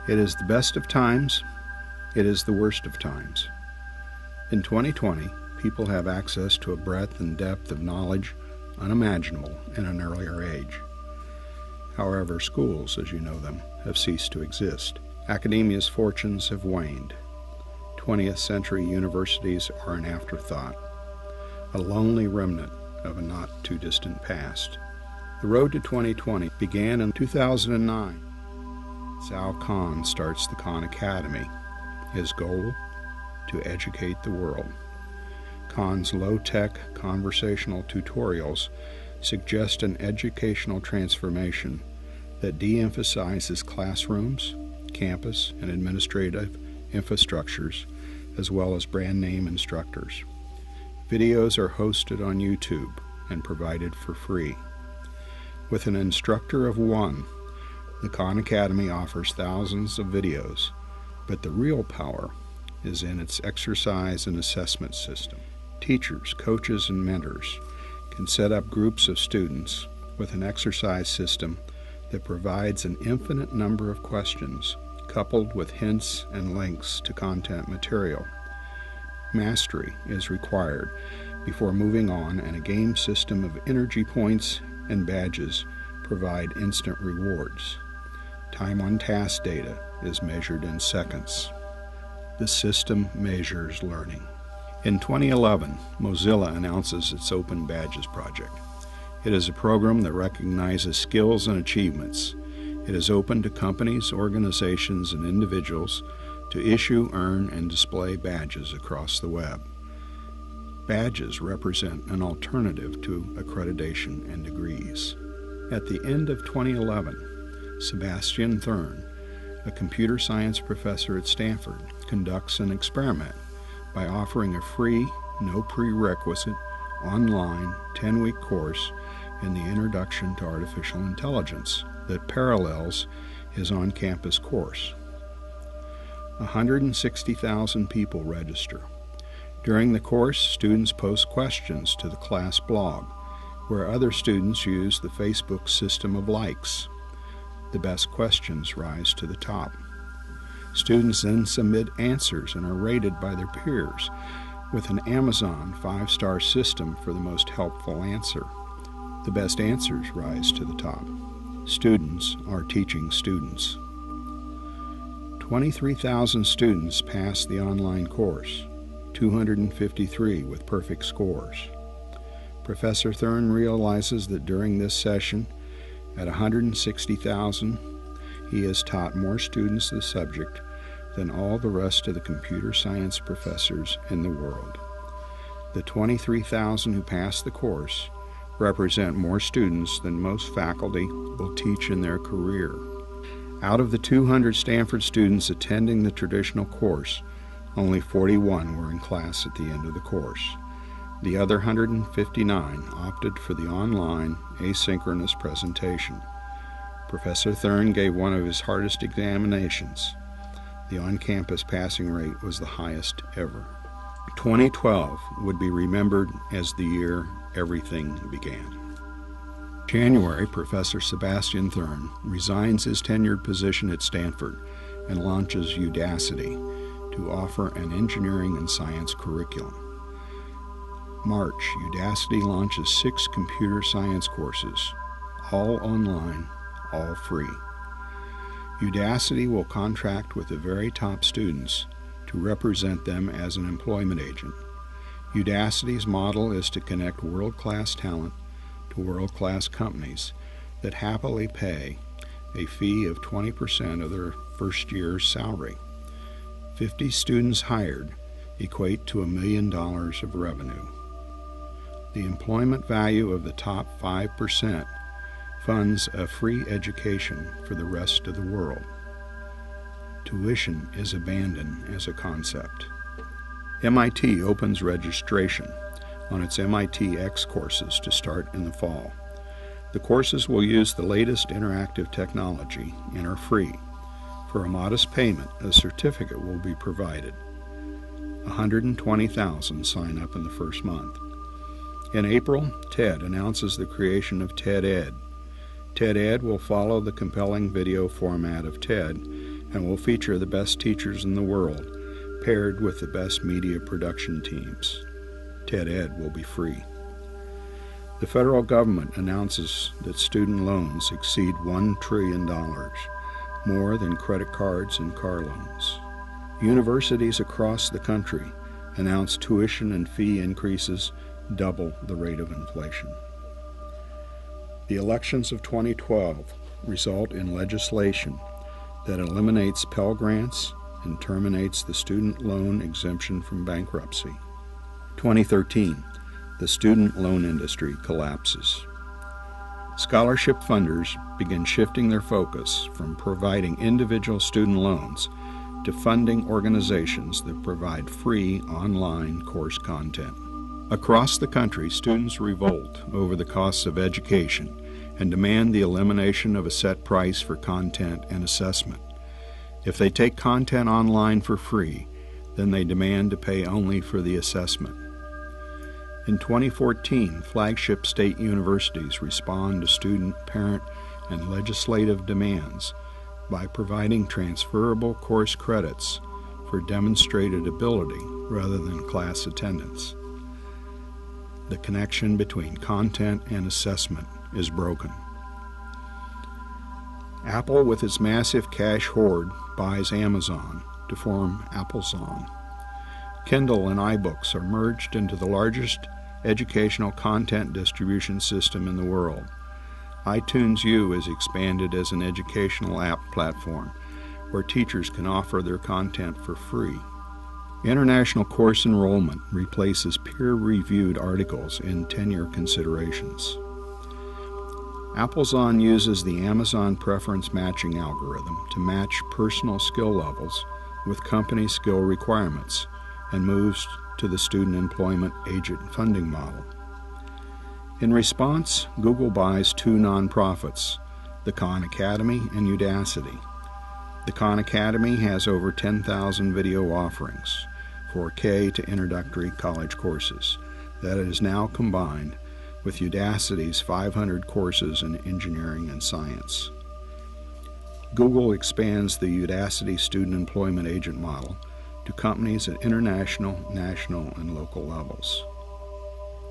It is the best of times. It is the worst of times. In 2020, people have access to a breadth and depth of knowledge unimaginable in an earlier age. However, schools, as you know them, have ceased to exist. Academia's fortunes have waned. 20th century universities are an afterthought, a lonely remnant of a not-too-distant past. The road to 2020 began in 2009. Sal Khan starts the Khan Academy. His goal? To educate the world. Khan's low-tech conversational tutorials suggest an educational transformation that de-emphasizes classrooms, campus, and administrative infrastructures, as well as brand-name instructors. Videos are hosted on YouTube and provided for free. With an instructor of one, the Khan Academy offers thousands of videos, but the real power is in its exercise and assessment system. Teachers, coaches, and mentors can set up groups of students with an exercise system that provides an infinite number of questions, coupled with hints and links to content material. Mastery is required before moving on, and a game system of energy points and badges provide instant rewards. Time on task data is measured in seconds. The system measures learning. In 2011, Mozilla announces its Open Badges project. It is a program that recognizes skills and achievements. It is open to companies, organizations, and individuals to issue, earn, and display badges across the web. Badges represent an alternative to accreditation and degrees. At the end of 2011, Sebastian Thrun, a computer science professor at Stanford, conducts an experiment by offering a free, no prerequisite, online 10-week course in the Introduction to Artificial Intelligence that parallels his on-campus course. 160,000 people register. During the course, students post questions to the class blog, where other students use the Facebook system of likes. The best questions rise to the top. Students then submit answers and are rated by their peers with an Amazon 5-star system for the most helpful answer. The best answers rise to the top. Students are teaching students. 23,000 students passed the online course, 253 with perfect scores. Professor Thrun realizes that during this session, at 160,000, he has taught more students the subject than all the rest of the computer science professors in the world. The 23,000 who passed the course represent more students than most faculty will teach in their career. Out of the 200 Stanford students attending the traditional course, only 41 were in class at the end of the course. The other 159 opted for the online, asynchronous presentation. Professor Thrun gave one of his hardest examinations. The on-campus passing rate was the highest ever. 2012 would be remembered as the year everything began. January, Professor Sebastian Thrun resigns his tenured position at Stanford and launches Udacity to offer an engineering and science curriculum. March, Udacity launches 6 computer science courses, all online, all free. Udacity will contract with the very top students to represent them as an employment agent. Udacity's model is to connect world-class talent to world-class companies that happily pay a fee of 20% of their first year's salary. 50 students hired equate to $1 million of revenue. The employment value of the top 5% funds a free education for the rest of the world. Tuition is abandoned as a concept. MIT opens registration on its MIT X courses to start in the fall. The courses will use the latest interactive technology and are free. For a modest payment, a certificate will be provided. 120,000 sign up in the first month. In April, TED announces the creation of TED-Ed. TED-Ed will follow the compelling video format of TED and will feature the best teachers in the world paired with the best media production teams. TED-Ed will be free. The federal government announces that student loans exceed $1 trillion, more than credit cards and car loans. Universities across the country announce tuition and fee increases double the rate of inflation. The elections of 2012 result in legislation that eliminates Pell Grants and terminates the student loan exemption from bankruptcy. 2013, the student loan industry collapses. Scholarship funders begin shifting their focus from providing individual student loans to funding organizations that provide free online course content. Across the country, students revolt over the costs of education and demand the elimination of a set price for content and assessment. If they take content online for free, then they demand to pay only for the assessment. In 2014, flagship state universities respond to student, parent, and legislative demands by providing transferable course credits for demonstrated ability rather than class attendance. The connection between content and assessment is broken. Apple, with its massive cash hoard, buys Amazon to form Applezon. Kindle and iBooks are merged into the largest educational content distribution system in the world. iTunes U is expanded as an educational app platform where teachers can offer their content for free. International course enrollment replaces peer-reviewed articles in tenure considerations. Applezon uses the Amazon preference matching algorithm to match personal skill levels with company skill requirements and moves to the student employment agent funding model. In response, Google buys two nonprofits, the Khan Academy and Udacity. The Khan Academy has over 10,000 video offerings, 4K to introductory college courses, that is now combined with Udacity's 500 courses in engineering and science. Google expands the Udacity student employment agent model to companies at international, national, and local levels.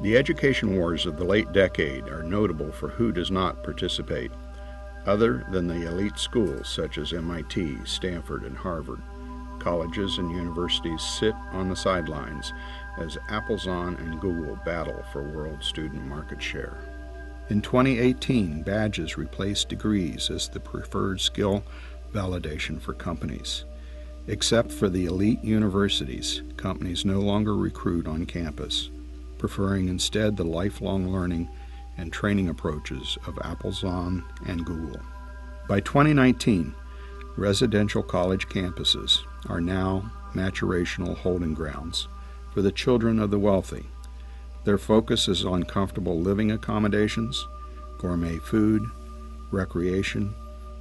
The education wars of the late decade are notable for who does not participate, other than the elite schools such as MIT, Stanford, and Harvard. Colleges and universities sit on the sidelines as Applezon and Google battle for world student market share. In 2018, badges replaced degrees as the preferred skill validation for companies. Except for the elite universities, companies no longer recruit on campus, preferring instead the lifelong learning and training approaches of Applezon and Google. By 2019, residential college campuses are now maturational holding grounds for the children of the wealthy. Their focus is on comfortable living accommodations, gourmet food, recreation,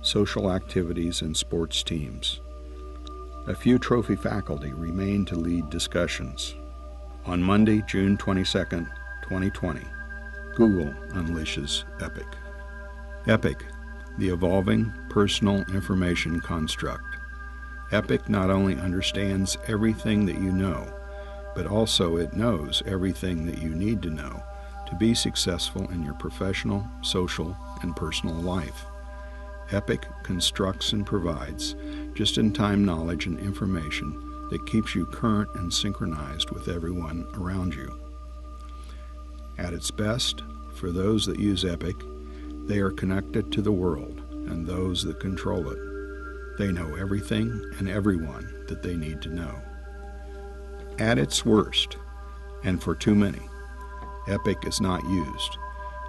social activities, and sports teams. A few trophy faculty remain to lead discussions. On Monday, June 22, 2020, Google unleashes Epic. Epic, the evolving personal information construct. Epic not only understands everything that you know, but also it knows everything that you need to know to be successful in your professional, social, and personal life. Epic constructs and provides just-in-time knowledge and information that keeps you current and synchronized with everyone around you. At its best, for those that use Epic, they are connected to the world and those that control it. They know everything and everyone that they need to know. At its worst, and for too many, Epic is not used,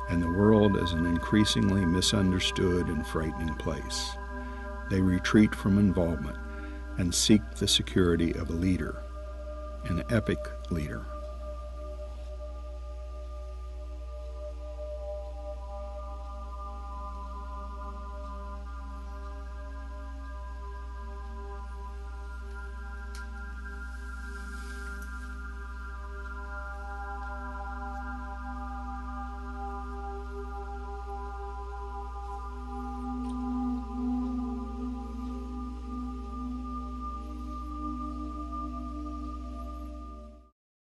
and the world is an increasingly misunderstood and frightening place. They retreat from involvement and seek the security of a leader, an Epic leader.